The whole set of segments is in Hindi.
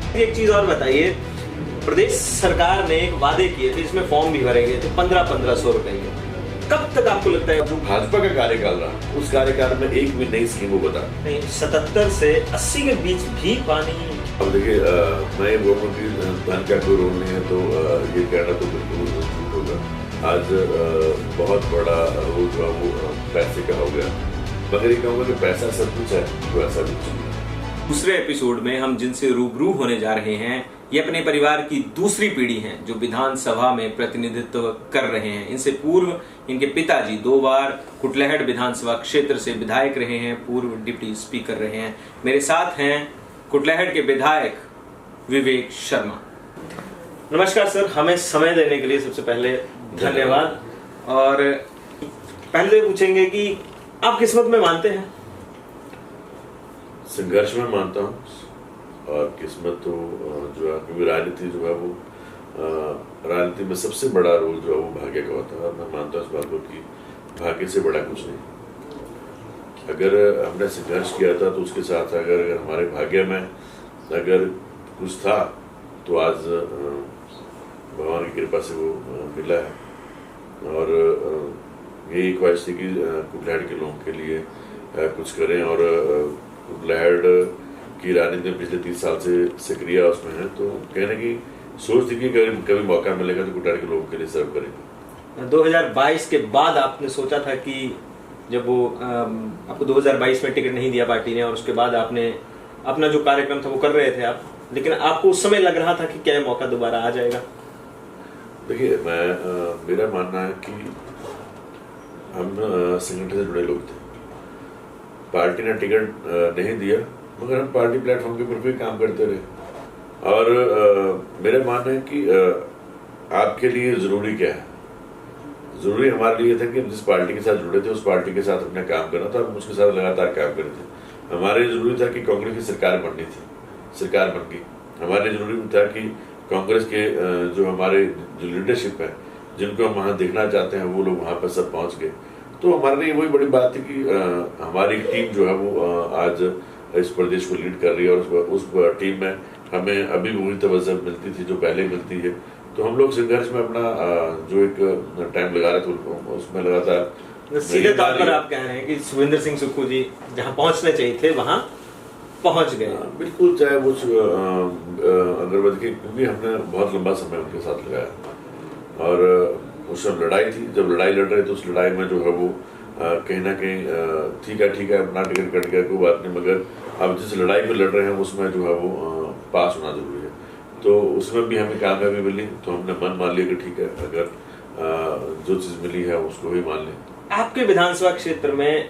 एक चीज और बताइए, प्रदेश सरकार ने एक वादे किए थे, इसमें फॉर्म भी भरे गए थे 1500 रुपए के। कब तक आपको लगता है जो भाजपा का कार्यकाल रहा उस कार्यकाल में एक भी नई स्कीम को बता नहीं, 77 से 80 के बीच भी पानी। अब देखिए, मैं बोलूँ कि धन का कोई रोल नहीं है, तो ये कहना तो बिल्कुल झूठ होगा। आज बहुत बड़ा रोल जो है वो पैसे का हो गया, मगर ये कहूँगा कि पैसा सब कुछ है तो ऐसा भी कुछ नहीं। दूसरे एपिसोड में हम जिनसे रूबरू होने जा रहे हैं, ये अपने परिवार की दूसरी पीढ़ी हैं जो विधानसभा में प्रतिनिधित्व कर रहे हैं। इनसे पूर्व इनके पिताजी 2 बार कुटलैहड़ विधानसभा क्षेत्र से विधायक रहे हैं, पूर्व डिप्टी स्पीकर रहे हैं। मेरे साथ हैं कुटलैहड़ के विधायक विवेक शर्मा। नमस्कार सर, हमें समय देने के लिए सबसे पहले धन्यवाद। और पहले पूछेंगे कि आप किस्मत में मानते हैं? संघर्ष में मानता हूँ, और किस्मत तो जो है, क्योंकि राजनीति जो है वो राजनीति में सबसे बड़ा रोल जो है वो भाग्य का होता है। और मैं मानता हूँ इस बात को कि भाग्य से बड़ा कुछ नहीं। अगर हमने संघर्ष किया था तो उसके साथ अगर हमारे भाग्य में अगर कुछ था तो आज भगवान की कृपा से वो मिला है। और यही ख्वाहिश थी कि कुटलैहड़ के लोगों के लिए कुछ करें, और कुटलैहड़ की राजनीति में पिछले 30 साल से सक्रिय उसमें है, तो कहने की सोच थी कि कभी मौका मिलेगा तो कुटलैहड़ के लोगों के लिए सर्व करेंगे। 2022 के बाद आपने सोचा था कि जब वो आपको 2022 में टिकट नहीं दिया पार्टी ने, और उसके बाद आपने अपना जो कार्यक्रम था वो कर रहे थे आप, लेकिन आपको उस समय लग रहा था कि क्या मौका दोबारा आ जाएगा? देखिए, मेरा मानना है कि हम संगठन से जुड़े लोग थे। पार्टी ने टिकट नहीं दिया, मगर हम पार्टी प्लेटफॉर्म के ऊपर भी काम करते रहे। और मेरा मानना है कि आपके लिए जरूरी क्या है। जरूरी हमारे लिए था कि हम जिस पार्टी के साथ जुड़े थे उस पार्टी के साथ अपने काम करना था, हम उसके साथ लगातार काम करे थे। हमारे लिए जरूरी था कि कांग्रेस की सरकार बननी थी, सरकार बन गई। हमारे लिए जरूरी था कि कांग्रेस के जो हमारे जो लीडरशिप है, जिनको हम वहाँ देखना चाहते हैं, वो लोग वहाँ पर सब पहुँच गए। तो हमारे लिए वही बड़ी बात थी कि हमारी टीम जो है वो आज इस प्रदेश को लीड कर रही है, और उस टीम में हमें अभी भी वही तवज्जो मिलती थी जो पहले मिलती है। तो हम लोग संघर्ष में अपना जो एक टाइम लगा रहे थे उसमें लगातार। सीधे तौर पर आप कह रहे हैं कि सुखविंदर सिंह सुक्खू जी जहाँ पहुँचने चाहिए थे वहाँ पहुँच गए। बिल्कुल, चाहे वो अग्रवाल के, क्योंकि हमने बहुत लंबा समय उनके साथ लगाया, और उस समय लड़ाई थी। जब लड़ाई लड़ रहे तो उस लड़ाई में जो है वो कहीं ना कहीं ठीक है अपना टिकट कट गया, कोई बात नहीं, मगर अब जिस लड़ाई में लड़ रहे हैं उसमें जो है वो पास होना जरूरी है। तो उसमें भी हमें कामयाबी मिली, तो हमने मन मान लिया कि ठीक है, अगर जो चीज़ मिली है उसको ही मान लें। आपके विधानसभा क्षेत्र में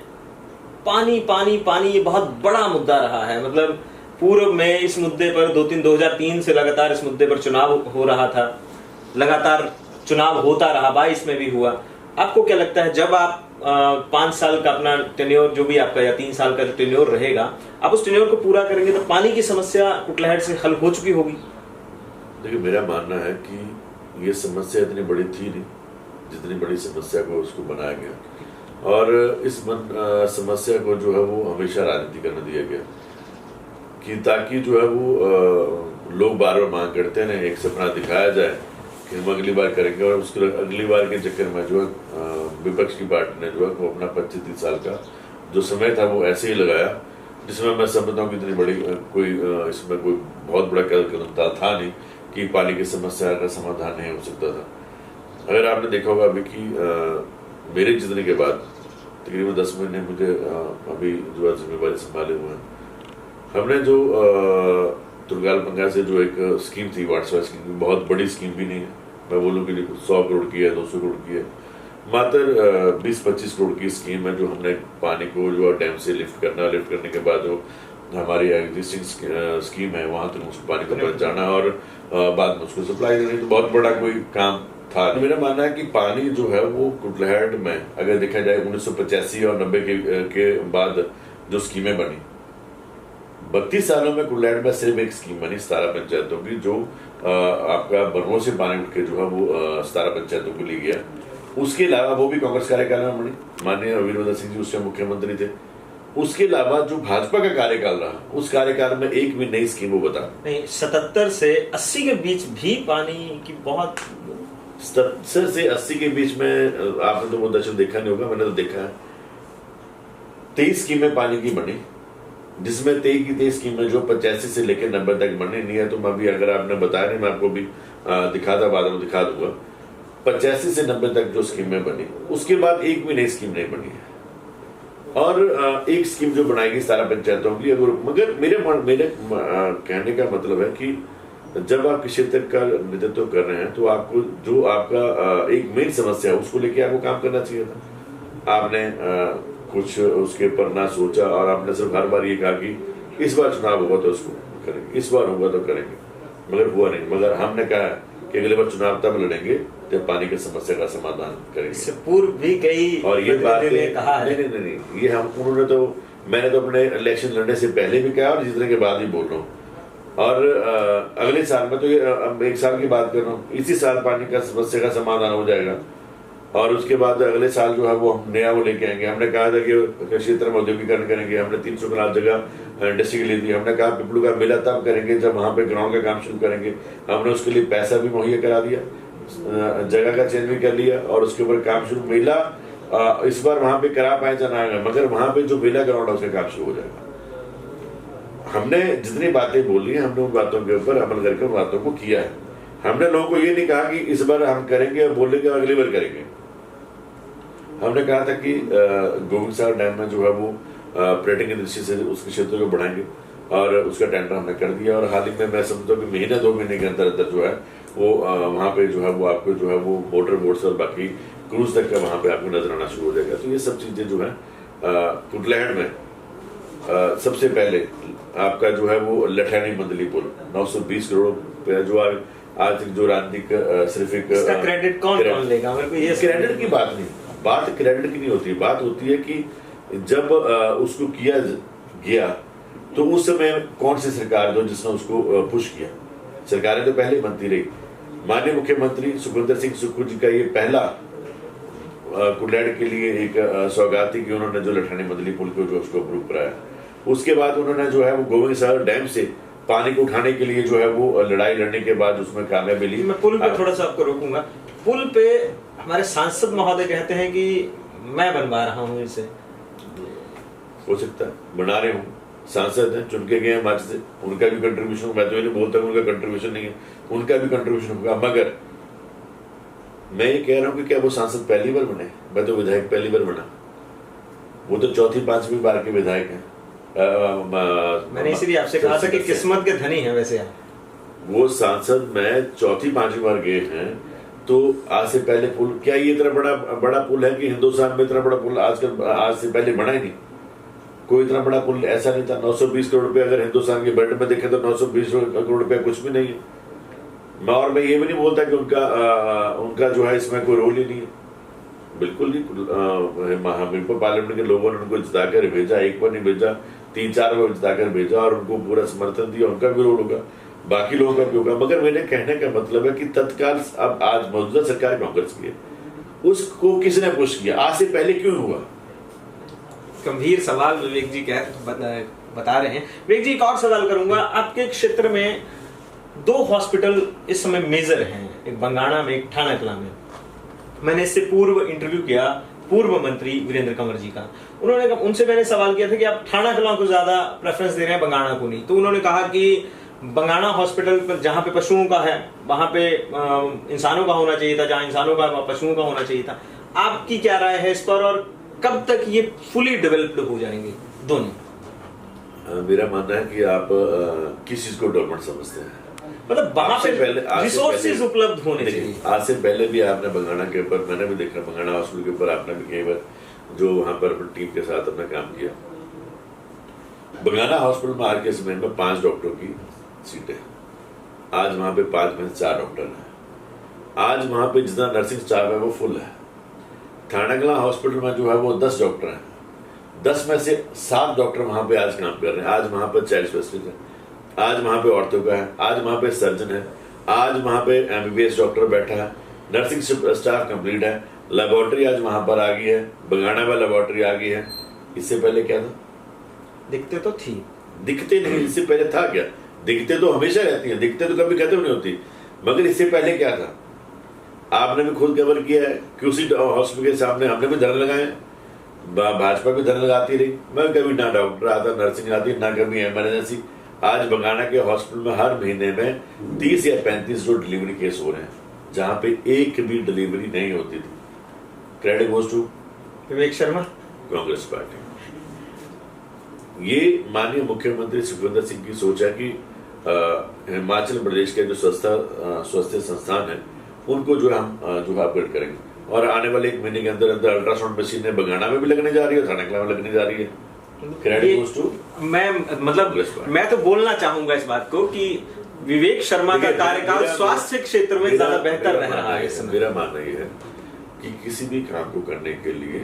पानी पानी पानी ये बहुत बड़ा मुद्दा रहा है। मतलब पूर्व में इस मुद्दे पर 2003 से लगातार इस मुद्दे पर चुनाव हो रहा था, लगातार चुनाव होता रहा, 22 में भी हुआ। आपको क्या लगता है, जब आप 5 साल का अपना टेन्योर जो भी आपका, या 3 साल का जो टेन्योर रहेगा, आप उस टेन्योर को पूरा करेंगे तो पानी की समस्या कुटलैहड़ से हल हो चुकी होगी? देखिए, मेरा मानना है कि ये समस्या इतनी बड़ी थी नहीं जितनी बड़ी समस्या को उसको बनाया गया, और इस समस्या को जो है वो हमेशा राजनीति करने दिया गया, कि ताकि जो है वो लोग बार बार मांग करते हैं, एक सपना दिखाया जाए कि हम अगली बार करेंगे, और उसके अगली बार के चक्कर में जो है विपक्ष की पार्टी ने जो है वो अपना 25-30 साल का जो समय था वो ऐसे ही लगाया, जिसमें मैं समझता हूँ कि इतनी बड़ी कोई इसमें कोई बहुत बड़ा कदम था नहीं कि पानी की समस्या का समाधान नहीं हो सकता था। अगर आपने देखा होगा अभी कि मेरे जीतने के बाद तकरीबन 10 महीने मुझे अभी जो है जिम्मेवारी संभाले हुए हैं, हमने जो तुर्गाल पंगा से जो एक स्कीम थी, वाट्सएप स्कीम, बहुत बड़ी स्कीम भी नहीं है, मैं बोलूँ कि 100 करोड़ की है, 200 करोड़ की है, मात्र 20-25 करोड़ की स्कीम है, जो हमने पानी को जो डैम से लिफ्ट करने के बाद जो हमारी एग्जिस्टिंग स्कीम है वहाँ तक उसको पानी को पहुँचाना, और बाद में उसको सप्लाई करनी। तो बहुत बड़ा कोई काम था। मेरा मानना है कि पानी जो है वो कुटलैहड़ में अगर देखा जाए 1985 और 90 के बाद जो स्कीमें बनी, 32 सालों में कुटलैहड़ में सिर्फ एक स्कीम बनी 17 पंचायतों की, जो आपका बरनों से पानी उठ के जो है वो 17 पंचायतों को ले गया। उसके अलावा वो भी कांग्रेस कार्यकाल में बनी, माननीय वीरभद्र सिंह जी उस समय मुख्यमंत्री थे, उसके अलावा जो भाजपा का कार्यकाल रहा उस कार्यकाल में एक भी नई स्कीम वो बता नहीं। 77 से 80 के बीच भी पानी की बहुत 77 से 80 के बीच में आपने तो वो दर्शन देखा नहीं होगा, मैंने तो देखा है। 23 स्कीमें पानी की बनी, जिसमें 23 की 23 स्कीमें जो 85 से लेकर 90 तक बनी नहीं है। तो मैं भी, अगर आपने बताया नहीं, मैं आपको भी दिखाता, बाद में दिखा दूंगा। 85 से 90 तक जो स्कीमें बनी, उसके बाद एक भी नई स्कीम नहीं बनी है। और एक स्कीम जो बनाएगी सारा पंचायतों की, अगर मगर मेरे कहने का मतलब है कि जब आप किसी क्षेत्र का नेतृत्व कर रहे हैं तो आपको जो आपका एक मेन समस्या है उसको लेके आपको काम करना चाहिए था। आपने कुछ उसके ऊपर ना सोचा और आपने सिर्फ हर बार ये कहा कि इस बार चुनाव होगा तो उसको करेंगे, इस बार होगा तो करेंगे, मगर हुआ नहीं। मगर हमने कहा कि अगले बार चुनाव तब लड़ेंगे जब पानी की समस्या का समाधान करेंगे। इससे पूर्व भी कई और ये बात कहा है। नहीं, ये उन्होंने तो, मैंने तो अपने इलेक्शन लड़ने से पहले भी कहा और जीतने के बाद भी बोल रहा हूँ। और अगले साल में तो ये एक साल की बात कर रहा हूँ, इसी साल पानी का समस्या का समाधान हो जाएगा। और उसके बाद अगले साल जो है वो हम नया वो लेके आएंगे। हमने कहा था कि क्षेत्र में औद्योगिकरण करेंगे, हमने 300 कनाल जगह इंडस्ट्री के लिए दी। हमने कहा पिपलू का मेला तब करेंगे जब वहां पे ग्राउंड का काम शुरू करेंगे। हमने उसके लिए पैसा भी मुहैया करा दिया, जगह का चेंज भी कर लिया और उसके ऊपर काम शुरू। मेला इस बार वहां पे करा पाए जाना है, मगर वहां पे जो मेला ग्राउंड है उसका काम शुरू हो जाएगा। हमने जितनी बातें बोली है, हमने उन बातों के ऊपर अमल करके उन बातों को किया है। हमने लोगों को ये नहीं कहा कि इस बार हम करेंगे और बोलेंगे अगली बार करेंगे। हमने कहा था कि गोविंद सागर डैम में जो है वो पर्यटन की दृष्टि से उसके क्षेत्र को बढ़ाएंगे और उसका टेंडर हमने कर दिया। और हाल ही में मैं समझता हूँ कि महीने 2 महीने के अंदर अंदर जो है वो वहाँ पे जो है वो आपको जो है वो मोटर बोट्स और बाकी क्रूज तक का वहाँ पे आपको नजर आना शुरू हो जाएगा। तो ये सब चीजें जो है कुटलैहड़ में सबसे पहले आपका जो है वो लठैनी मंदली पुल 920 करोड़ रुपया जो आज जो राजनीतिक सिर्फ एक क्रेडिट कौन लेगा? ये क्रेडिट की बात नहीं, बात क्रेडिट की नहीं होती। बात होती है कि जब उसको किया गया तो उस समय कौन सी सरकार जो जिसने उसको पुश किया। सरकारें तो पहले बनती रही। माननीय मुख्यमंत्री सुखविंदर सिंह सुक्खू जी का ये पहला कुटलैहड़ के लिए एक सौगात थी कि उन्होंने जो लठानी मंदली पुल को जो उसको अप्रूव कराया। उसके बाद उन्होंने जो है वो गोविंद सागर डैम से पानी को उठाने के लिए जो है वो लड़ाई लड़ने के बाद उसमें कामयाबी ली। मैं पुल पे थोड़ा सा आपको रोकूंगा। पुल पे हमारे सांसद महोदय कहते हैं कि मैं बनवा रहा हूँ इसे। हो सकता है बना रहे हूँ, सांसद हैं, चुन के गए हैं मंच से, उनका भी कंट्रीब्यूशन। मैं तो ये नहीं बोलता उनका कंट्रीब्यूशन नहीं है, उनका भी कंट्रीब्यूशन होगा। मगर मैं ये कह रहा हूँ कि क्या वो सांसद पहली बार बने? मैं तो विधायक पहली बार बना, वो तो 4th-5वीं बार के विधायक हैं। मैंने इसीलिए आपसे कहा था कि किस्मत के धनी है वैसे आप। वो सांसद में 4th-5वीं बार गए हैं, तो आज से पहले पुल, क्या ये इतना बड़ा पुल है कि हिंदुस्तान में इतना बड़ा पुल आज से पहले बना ही नहीं? कोई इतना बड़ा पुल ऐसा नहीं था। 920 करोड़ रुपए अगर हिंदुस्तान के बजट में देखें तो 920 करोड़ रुपया कुछ भी नहीं है। और मैं ये भी नहीं बोलता कि उनका जो है इसमें कोई रोल ही नहीं है, बिल्कुल नहीं। हमीरपुर पार्लियामेंट के लोगों ने उनको जिताकर भेजा, एक बार नहीं भेजा, 3-4 बार जिताकर भेजा और उनको पूरा समर्थन दिया। उनका भी रोल होगा, बाकी लोगों का भी होगा। मगर मेरे कहने का मतलब है कि तत्काल अब आज मौजूदा सरकार कांग्रेस की है, उसको किसने पुश किया? आज से पहले क्यों हुआ? गंभीर सवाल विवेक जी बता रहे हैं। विवेक जी, एक और सवाल करूंगा। आपके क्षेत्र में 2 हॉस्पिटल इस समय मेजर हैं, एक बंगाणा में, एक ठाणा कलां में। मैंने इससे पूर्व इंटरव्यू किया पूर्व मंत्री वीरेंद्र कंवर जी का। उनसे मैंने सवाल किया था कि आप ठाणा कलां को ज्यादा प्रेफरेंस दे रहे हैं, बंगाणा को नहीं। तो उन्होंने कहा कि बंगाणा हॉस्पिटल पर जहां पे पशुओं का है वहां पे इंसानों का होना चाहिए था, जहां इंसानों का पशुओं का होना चाहिए था। आपकी क्या राय है इस पर और कब तक ये फुली डेवलप्ड हो जाएंगे दोनों? मेरा मानना है कि आप किस चीज को डेवलपमेंट समझते हैं? मतलब वहां पे रिसोर्सेज उपलब्ध होने चाहिए। आज से पहले भी आपने बंगाणा के ऊपर, मैंने भी देखा बंगाणा हॉस्पिटल के ऊपर आपने भी कई बार जो वहां पर टीम के साथ अपना काम किया। बंगाणा हॉस्पिटल में आज के समय में 5 डॉक्टरों की सीटें, आज वहां पे 5 में 4 डॉक्टर हैं। आज वहां पे जितना नर्सिंग स्टाफ है वो फुल है। ठाणा कलां हॉस्पिटल में जो है वो 10 डॉक्टर हैं, 10 में से 7 डॉक्टर वहां पे आज काम कर रहे हैं। आज वहां पर चाइल्ड स्पेशलिस्ट है, आज वहां पे औरतों का है, आज वहां पे सर्जन है, आज वहां पे MBBS डॉक्टर बैठा है, नर्सिंग स्टाफ कंप्लीट है, लेबोरेटरी आज वहां पर आ गई है, बंगाणा में लेबोरेटरी आ गई है। इससे पहले क्या था? दिखते तो थी, दिखते नहीं, इससे पहले था क्या? दिखते तो हमेशा रहती हैं, दिखते तो कभी खत्म नहीं होती, मगर इससे पहले क्या था? आपने भी खुद कवर किया है कि उसी हॉस्पिटल के सामने हमने भी धरने लगाए, भाजपा भी धरने लगाती रही, मैं कभी ना डॉक्टर आता, नर्सिंग आती, ना कभी इमरजेंसी। आज बंगाना के हॉस्पिटल में हर महीने में 30 या 35 जो डिलीवरी केस हो रहे हैं, जहां पे एक भी डिलीवरी नहीं होती थी। Credit goes to Vivek Sharma, Congress party. ये माननीय मुख्यमंत्री सुखविंदर सिंह की सोच है कि हिमाचल प्रदेश के जो स्वास्थ्य संस्थान है उनको जो हम जो अपग्रेड करेंगे, और आने वाले 1 महीने के अंदर अंदर अल्ट्रासाउंड मशीन बंगाना में भी लगने जा रही है, थाना में लगने जा रही है। क्रेडिट गोज टू मैं तो बोलना चाहूंगा इस बात को कि विवेक शर्मा का कार्यकाल स्वास्थ्य क्षेत्र में ज्यादा बेहतर रहा है। मेरा मानना यह है कि किसी भी काम को करने के लिए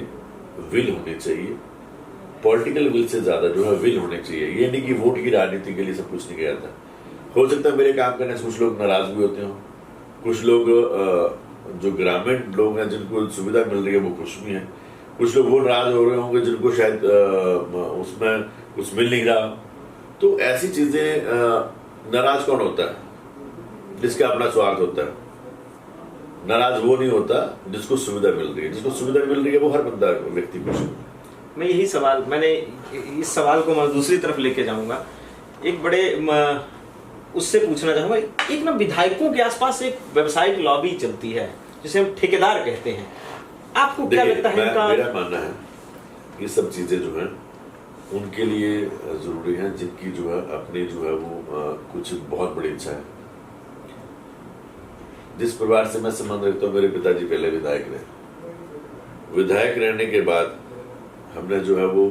विल होनी चाहिए, पॉलिटिकल विल से ज्यादा जो है विल होनी चाहिए। ये नहीं कि वोट की राजनीति के लिए सब कुछ नहीं किया जाता। हो सकता है मेरे काम करने से कुछ लोग नाराज भी होते हो, कुछ लोग जो ग्रामीण लोग हैं जिनको सुविधा मिल रही है वो खुश भी हैं, कुछ लोग वो नाराज हो रहे होंगे जिनको शायद उसमें कुछ मिल नहीं रहा। तो ऐसी चीजें, नाराज कौन होता है? जिसका अपना स्वार्थ होता है। नाराज वो नहीं होता जिसको सुविधा मिल रही है, जिसको सुविधा मिल रही है वो हर बंदा व्यक्ति खुश है। मैं यही सवाल, मैंने इस सवाल को मैं दूसरी तरफ लेके जाऊंगा, एक बड़े उससे पूछना चाहूंगा। एक ना विधायकों के आसपास एक व्यावसायिक लॉबी चलती है जिसे हम ठेकेदार कहते हैं, आपको क्या लगता है? मेरा मानना है ये सब चीजें जो है उनके लिए जरूरी है जिनकी जो है अपनी जो है वो कुछ बहुत बड़ी इच्छा है। जिस परिवार से मैं संबंध रखता हूँ, मेरे पिताजी पहले विधायक रहे। विधायक रहने के बाद हमने जो है वो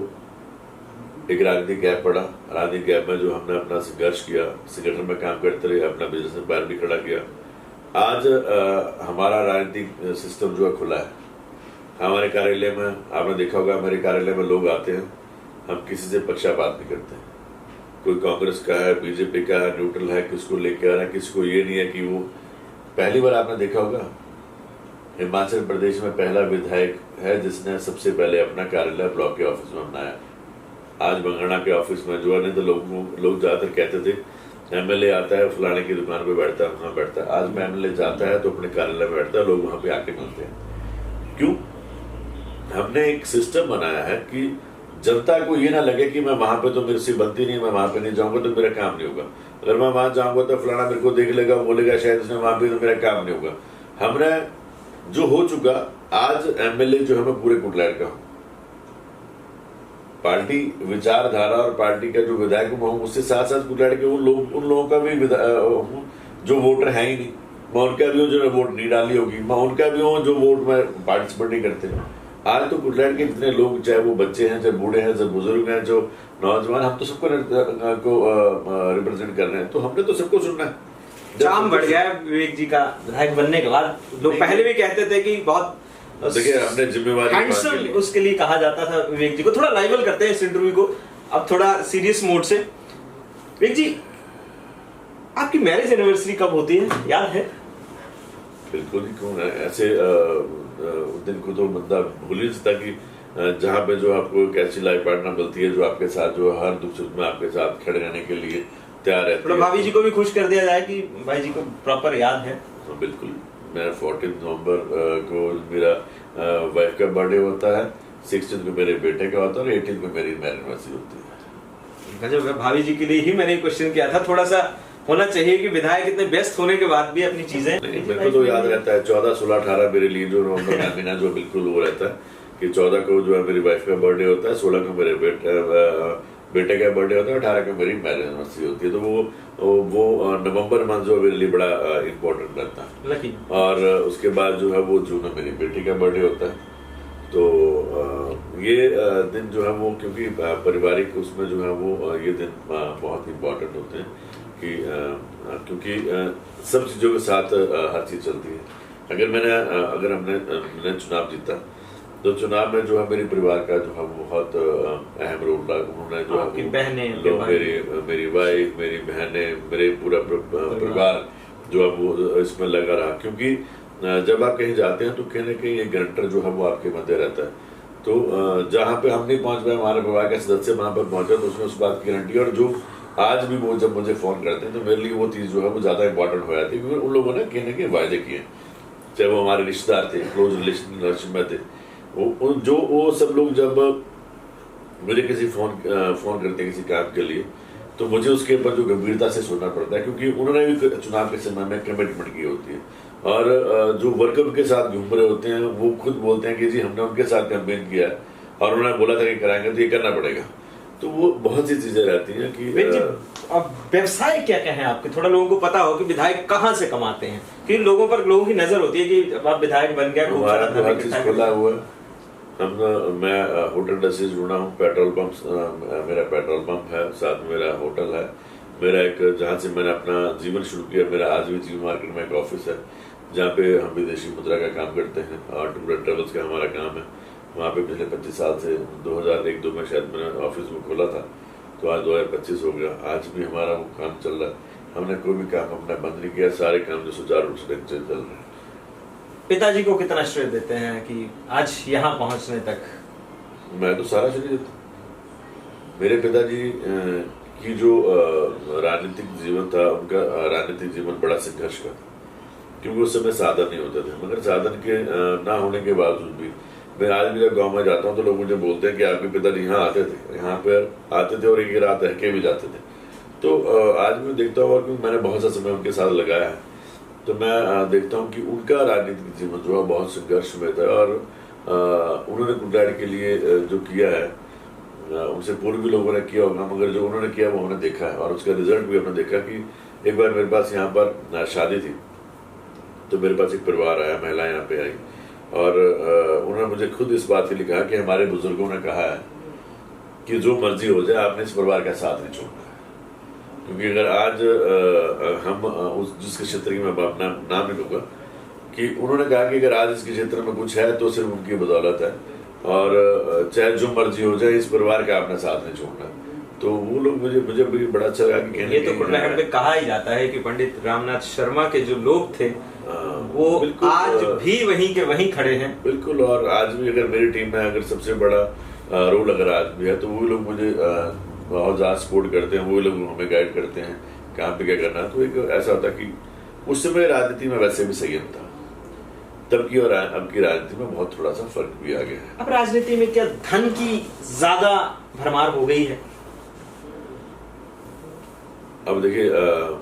एक राजनीतिक गैप पड़ा, राजनीतिक गैप में जो हमने अपना संघर्ष किया, संगठन में काम करते रहे, अपना बिजनेस एम्पायर भी खड़ा किया। आज हमारा राजनीतिक सिस्टम जो है खुला है। हमारे कार्यालय में आपने देखा होगा, हमारे कार्यालय में लोग आते हैं, हम किसी से पक्षपात नहीं करते। कोई कांग्रेस का है, बीजेपी का है, न्यूट्रल है, किसको लेके आ रहा है, किसी को ये नहीं है कि वो। पहली बार आपने देखा होगा हिमाचल प्रदेश में पहला विधायक है जिसने सबसे पहले अपना कार्यालय ब्लॉक के ऑफिस में बनाया। आज बंगाना के ऑफिस में जो है, नहीं तो लोग ज्यादातर कहते थे एमएलए आता है फलाने की दुकान पे बैठता है, वहां बैठता है। आज में एमएलए जाता है तो अपने कार्यालय में बैठता है, लोग वहां पे आके मिलते हैं। क्यों? हमने एक सिस्टम बनाया है कि जनता को ये ना लगे कि मैं वहां पे तो मेरे से बनती नहीं, मैं वहां पे नहीं जाऊंगा तो मेरा काम नहीं होगा। अगर मैं वहां जाऊंगा तो फलाना मेरे को देख लेगा, बोलेगा शायद उसने वहां पे, तो मेरा काम नहीं होगा। हमने जो हो चुका, आज एमएलए जो है मैं पूरे कुटलैंड का हूं। पार्टी विचारधारा और पार्टी का जो विधायक हूं उससे साथ साथ कुटलैंड के उन लोगों का भी जो वोटर है ही नहीं, मैं उनका भी हूँ जो वोट नहीं डाली होगी, मैं उनका भी हूँ जो वोट में पार्टिसिपेट नहीं करते। आज तो कुटलैंड के जितने लोग, चाहे वो बच्चे हैं, चाहे बूढ़े हैं, चाहे बुजुर्ग हैं, जो नौजवान, हम तो सबको रिप्रेजेंट कर रहे हैं। तो हमने तो सबको सुनना है। चाम बढ़ गया विवेक जी का विधायक बनने के बाद। लोग पहले भी कहते थे कि बहुत, देखिए हमने जिम्मेवारी, उसके लिए कहा जाता था विवेक जी को। थोड़ा लाइवल करते हैं इस इंटरव्यू को, अब थोड़ा सीरियस मोड से। विवेक जी, आपकी मैरिज एनिवर्सरी कब होती है, याद है? बिल्कुल ही, क्यों है ऐसे दिन को तो बंदा भूल ही सकता कि जहाँ पे जो आपको एक ऐसी लाइफ पार्टनर मिलती है जो आपके साथ जो हर दुख सुख में आपके साथ खड़े रहने के लिए तैयार रहती है। भाभी जी को भी खुश कर दिया जाए कि भाई जी को प्रॉपर याद है। तो बिल्कुल, मेरा 14 नवंबर को मेरा वाइफ का बर्थडे होता है, 16 को मेरे बेटे का होता है और 18 को मेरी मैरिज एनिवर्सरी होती है। गजब है। भाभी जी के लिए ही मैंने क्वेश्चन किया था। थोड़ा सा होना चाहिए कि विधायक इतने व्यस्त होने के बाद भी अपनी चीजें, मेरे को तो याद रहता है 14, 16, 18 मेरे लिए जो नवंबर का महीना जो बिल्कुल वो रहता है कि 14 को जो है मेरी वाइफ का बर्थडे होता है, 16 को मेरे बेटे का बर्थडे होता है, 18 को मेरी मैरिज एनिवर्सरी होती है। तो वो नवंबर मंथ जो मेरे लिए बड़ा इम्पोर्टेंट रहता है। और उसके बाद जो है वो जून में मेरी बेटी का बर्थडे होता है। तो ये दिन जो है वो, क्योंकि पारिवारिक उसमें जो है वो ये दिन बहुत इम्पोर्टेंट होते हैं कि क्योंकि सब चीज़ों के साथ हर चीज़ चलती है। अगर हमने चुनाव जीता तो चुनाव में जो है मेरे परिवार का जो है वो बहुत अहम रोल रहा। उन्होंने जो है मेरी वाइफ, मेरी बहनें, मेरे पूरा परिवार जो है वो इसमें लगा रहा। क्योंकि जब आप कहीं जाते हैं तो कहीं ना कहीं एक गारंटर जो है वो आपके मध्य रहता है। तो जहाँ पे हम नहीं पहुंच पाए, हमारे परिवार के सदस्य वहां पर पहुंचा, तो उसमें उस बात की गारंटी। और जो आज भी वो जब मुझे फोन करते हैं तो मेरे लिए वो चीज़ जो है वो ज़्यादा इंपॉर्टेंट हो जाती है, क्योंकि उन लोगों ने कहने के वायदे किए, चाहे वो हमारे रिश्तेदार थे, क्लोज रिलेशन में थे, वो सब लोग जब मुझे किसी फोन करते हैं किसी काम के लिए, तो मुझे उसके ऊपर जो गंभीरता से सुनना पड़ता है, क्योंकि उन्होंने भी चुनाव के समय में कमिटमेंट की होती है। और जो वर्कर के साथ घूम रहे होते हैं वो खुद बोलते हैं कि जी हमने उनके साथ कैंपेन किया है और उन्होंने बोला था कि कराएंगे, तो ये करना पड़ेगा। तो वो बहुत सी चीजें रहती हैं कि अब व्यवसाय क्या क्या है आपके, थोड़ा लोगों को पता हो कि विधायक कहाँ से कमाते हैं, कि लोगों की नजर होती है कि अब आप विधायक बन गया, हमारा तो हर चीज खुला हुआ है। मैं होटल इंडस्ट्री से जुड़ा हूँ, पेट्रोल पंप, मेरा पेट्रोल पंप है, साथ में मेरा होटल है, मेरा एक जहाँ से मैंने अपना जीवन शुरू किया, मेरा आज भी जीव मार्केट में एक ऑफिस है जहाँ पे हम विदेशी मुद्रा का काम करते हैं और टूर एंड ट्रेवल्स का हमारा काम है। वहाँ पे पिछले 25 साल से 2001-2 में शायद मैंने ऑफिस में खोला था, तो आज 2025 हो गया, आज भी हमारा वो काम चल रहा है। हमने कोई भी काम अपना बंद नहीं किया, सारे काम जो सुचारू रूप से चल रहे हैं। पिताजी को कितना श्रेय देते हैं कि आज यहाँ पहुंचने तक? मैं तो सारा श्रेय देता हूँ। मेरे पिताजी की जो राजनीतिक जीवन था, उनका राजनीतिक जीवन बड़ा संघर्ष का था, क्योंकि उस समय साधन नहीं होते थे। मगर साधन के ना होने के बावजूद भी मैं आज भी जब गाँव में जाता हूँ तो लोग मुझे बोलते हैं कि आपके पिताजी यहाँ आते थे, यहाँ पर आते थे और एक रात रह के भी जाते थे। तो आज मैं देखता हूँ, और क्योंकि मैंने बहुत सा समय उनके साथ लगाया है, तो मैं देखता हूँ कि उनका राजनीतिक जीवन जो है बहुत संघर्ष में था। और उन्होंने कुटलाड़ के लिए जो किया है, उनसे पूर्व भी लोगों ने किया होगा, मगर जो उन्होंने किया वो हमने देखा है और उसका रिजल्ट भी हमने देखा। कि एक बार मेरे पास यहाँ पर शादी थी, तो मेरे पास एक परिवार आया, महिला यहाँ पे आई, और उन्होंने मुझे खुद इस बात के लिए कहा कि हमारे बुजुर्गों ने कहा है कि जो मर्जी हो जाए आपने इस परिवार का साथ नहीं छोड़ना। क्योंकि अगर आज हम उस जिसके क्षेत्र की मैं अपना नाम नहीं लूंगा, कि उन्होंने कहा कि अगर आज इसके क्षेत्र में कुछ है तो सिर्फ उनकी बदौलत है, और चाहे जो मर्जी हो जाए इस परिवार का अपना साथ नहीं छोड़ना। तो वो लोग मुझे भी बड़ा अच्छा लगा कि ये तो कुटलाहट में कहा ही जाता है कि पंडित रामनाथ शर्मा के जो लोग थे वो आज भी वहीं के वहीं खड़े हैं। बिल्कुल। और आज भी अगर मेरी टीम में अगर सबसे बड़ा रोल अगर आज भी है, तो वो लोग मुझे बहुत ज्यादा सपोर्ट करते हैं, वो लोग हमें गाइड करते हैं कहाँ पे क्या करना है। तो एक ऐसा होता कि उस समय राजनीति में वैसे भी संयम था तब की, और अब की राजनीति में बहुत थोड़ा सा फर्क भी आ गया है। अब राजनीति में क्या धन की ज्यादा भरमार हो गई है? अब देखिए,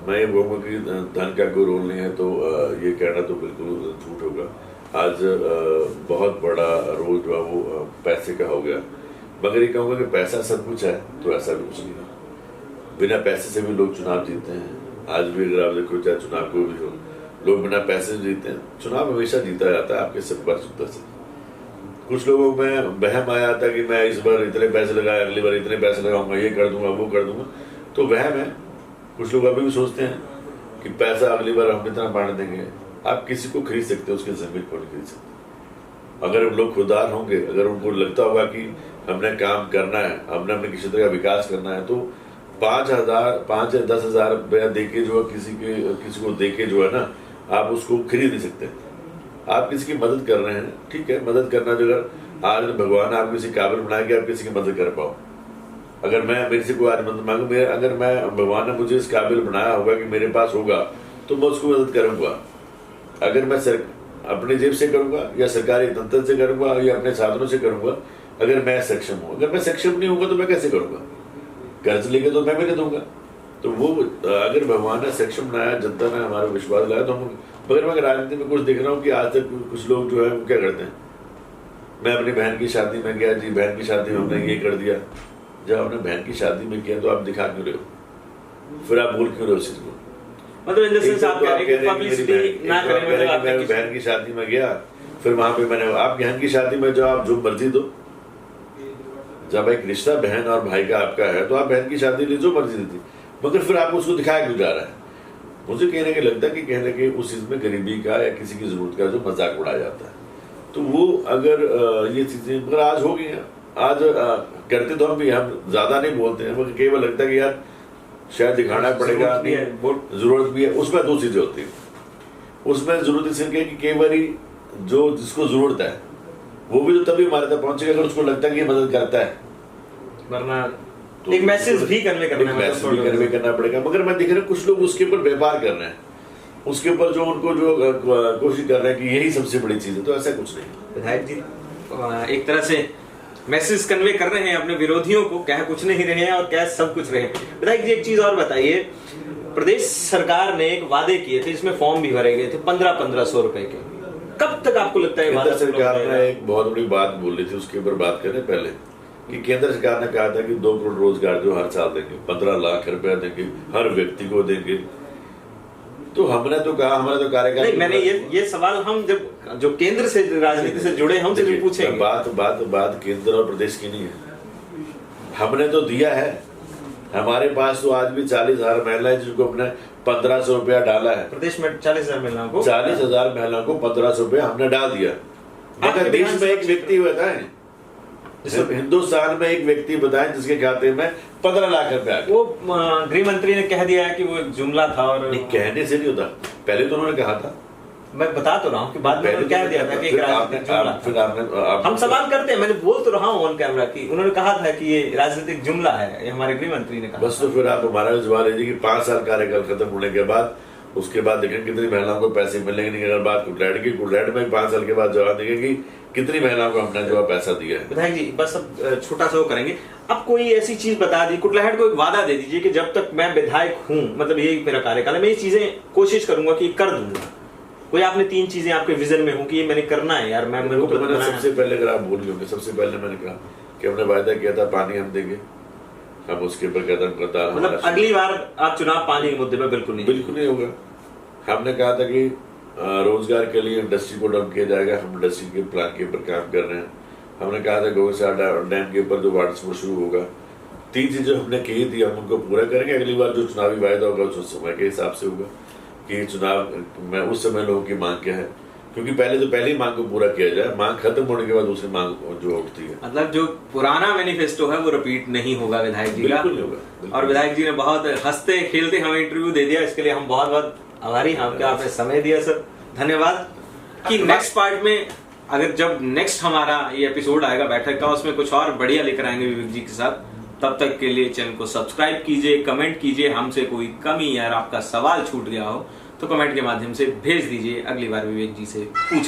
मैं ये बोलूँगा कि धन का कोई रोल नहीं है, तो ये कहना तो बिल्कुल झूठ होगा। आज बहुत बड़ा रोल जो है वो पैसे का हो गया। मगर ये कहूँगा कि पैसा सब कुछ है तो ऐसा भी कुछ नहीं है। बिना पैसे से भी लोग चुनाव जीतते हैं। आज भी अगर आप देखो, चाहे चुनाव कोई भी हो, लोग बिना पैसे जीतते हैं। चुनाव हमेशा जीता जाता है आपके सब से। कुछ लोगों में वहम आया था कि मैं इस बार इतने पैसे लगाए, अगली बार इतने पैसे लगाऊंगा, ये कर दूंगा, वो कर दूंगा, तो वहम है। कुछ लोग अभी भी सोचते हैं कि पैसा अगली बार हम इतना बांट देंगे। आप किसी को खरीद सकते हो, उसकी जमीन को नहीं खरीद सकते। अगर लोग खुददार होंगे, अगर उनको लगता होगा कि हमने काम करना है, हमने अपने किसी तरह का विकास करना है, तो 5 या 10,000 रुपया देके जो है किसी को देके जो है ना, आप उसको खरीद नहीं सकते। आप किसी की मदद कर रहे हैं, ठीक है, मदद करना जो अगर आज भगवान आप किसी काबिल बनाए कि आप किसी की मदद कर पाओ। अगर मैं मेरे से कोई आज मदद मांगू, अगर मैं भगवान ने मुझे इस काबिल बनाया होगा कि मेरे पास होगा, तो मैं उसको मदद करूंगा। अगर मैं अपनी जेब से करूंगा या सरकारी तंत्र से करूंगा या अपने साधनों से करूंगा, अगर मैं सक्षम हूँ। अगर मैं सक्षम नहीं होगा तो मैं कैसे करूंगा? कर्ज लेके तो मैं भी नहीं दूंगा। तो वो अगर भगवान ने सक्षम बनाया, जनता ने हमारा विश्वास लाया, तो हम। मगर मैं राजनीति में कुछ देख रहा हूँ कि आज तक कुछ लोग जो है वो क्या करते हैं। मैं अपनी बहन की शादी में गया, जी बहन की शादी में हमने ये कर दिया। जब आपने बहन की शादी में किया तो आप दिखा क्यों रहे हो? फिर आप बोल क्यों रहे हो उस चीज को? मतलब मैं बहन की शादी में गया, फिर वहां पे मैंने आप बहन की शादी में जो आप जो मर्जी दो। जब एक रिश्ता बहन और भाई का आपका है तो आप बहन की शादी ली जो मर्जी दी, मगर फिर आप उसको दिखाया क्यों जा रहा है? मुझे कहने के लगता है कि कहने के उस चीज में गरीबी का या किसी की जरूरत का जो मजाक उड़ाया जाता है, तो वो अगर ये चीजें मगर आज हो गई हैं। आज करते तो हम भी, हम ज्यादा नहीं बोलते हैं, मगर केवल लगता है कि यार शायद दिखाना पड़ेगा, जरूरत भी है। उसमें दो चीजें होती है। उसमें जरूरत इसलिए कि कई बार जो जिसको जरूरत है वो भी तो तभी हमारे तक पहुंचेगा अगर उसको लगता है कि ये मदद करता है, वरना तो एक मैसेज भी कन्वे करना पड़ेगा। मगर मैं देख रहा हूँ कुछ लोग उसके ऊपर व्यापार कर रहे हैं, उसके ऊपर जो उनको जो कोशिश कर रहे हैं कि यही सबसे बड़ी चीज है, तो ऐसा कुछ नहीं। विधायक जी एक तरह से मैसेज कन्वे कर रहे हैं अपने विरोधियों को, कह कुछ नहीं रहे हैं और कह सब कुछ रहे हैं। विधायक जी एक चीज और बताइए, प्रदेश सरकार ने एक वादे किए थे जिसमें फॉर्म भी भरे गए थे 1500 रुपए के, कब तक आपको लगता है केंद्र सरकार ने एक बहुत बड़ी बात बोल रही थी, उसके ऊपर बात करें पहले कि केंद्र सरकार ने कहा था कि 2 करोड़ रोजगार जो हर साल देंगे, 15 लाख रुपया देंगे, हर व्यक्ति को देंगे। तो हमने तो कहा, हमारा तो कार्यकाल नहीं, मैंने ये सवाल हम जब जो केंद्र से राजनीति से जुड़े हम से पूछेंगे। बात केंद्र और प्रदेश की नहीं है, हमने तो दिया है। हमारे पास तो आज भी 40,000 महिलाएं जिनको अपने 1500 रुपया डाला है। प्रदेश में 40,000 महिलाओं को 40,000 महिलाओं को 1500 रुपया हमने डाल दिया। मगर देश में एक व्यक्ति बताए, हिंदुस्तान में एक व्यक्ति बताए जिसके खाते में 15 लाख रुपया। वो गृह मंत्री ने कह दिया है कि वो एक जुमला था, और कहने से नहीं होता, पहले तो उन्होंने कहा था। मैं बता तो रहा हूँ कि बाद में कह दिया था कि एक राजनीतिक जुमला। हम सवाल करते हैं, मैंने बोल तो रहा हूँ ऑन कैमरा की, उन्होंने कहा था कि ये राजनीतिक जुमला है, ये हमारे गृह मंत्री ने कहा। बस तो फिर आप हमारा जवाब लीजिए कि 5 साल कार्यकाल खत्म होने के बाद उसके बाद देखें कितनी महिलाओं को पैसे मिलेंगे। नहीं, अगर बात कुटलैट की, कुटलैट में 5 साल के बाद जवाब देंगे कि कितनी महिलाओं को हमने जो पैसा दिया है। विधायक जी बस अब छोटा सा वो करेंगे, अब कोई ऐसी चीज बता दी, कुटलैट को एक वादा दे दीजिए कि जब तक मैं विधायक हूँ, मतलब यही मेरा कार्यकाल है, मैं ये चीजें कोशिश करूंगा कि कर दूंगा। कोई आपने 3 चीजें आपके विजन में हो कि ये मैंने करना है यार, मैं तो मैंने सबसे पहले, अगर आप भूल गए, सबसे पहले मैंने कहा कि हमने वायदा किया था पानी हम देंगे, हम उसके ऊपर कदम करता। मतलब अगली बार आप चुनाव पानी के मुद्दे पे बिल्कुल नहीं होगा। हमने कहा था कि रोजगार के लिए इंडस्ट्री को डेवलप किया जाएगा, हम इंडस्ट्री के प्लान के ऊपर काम कर रहे हैं। हमने कहा था गौशाला डैम के ऊपर जो वाटर स्पोर्ट शुरू होगा। 3 चीजें हमने कही थी, हम उनको पूरा करेंगे। अगली बार जो चुनावी वायदा होगा उस समय के हिसाब से होगा कि चुनाव में उस समय लोगों की मांग क्या है, क्योंकि पहली मांग को पूरा किया जाए, मांग खत्म होने के बाद दूसरी मांग जो उठती है। मतलब जो पुराना मैनिफेस्टो है वो रिपीट नहीं होगा विधायक जी का। बिल्कुल होगा। और विधायक जी ने बहुत हंसते खेलते हमें इंटरव्यू दे दिया, इसके लिए हम बहुत बहुत आभारी हैं आपका, आपने समय दिया सर, धन्यवाद। कि नेक्स्ट पार्ट में अगर जब नेक्स्ट हमारा ये एपिसोड आएगा बैठक का, उसमें कुछ और बढ़िया लेकर आएंगे विवेक जी के साथ। तब तक के लिए चैनल को सब्सक्राइब कीजिए, कमेंट कीजिए, हमसे कोई कमी या आपका सवाल छूट गया हो तो कमेंट के माध्यम से भेज दीजिए, अगली बार विवेक जी से पूछें।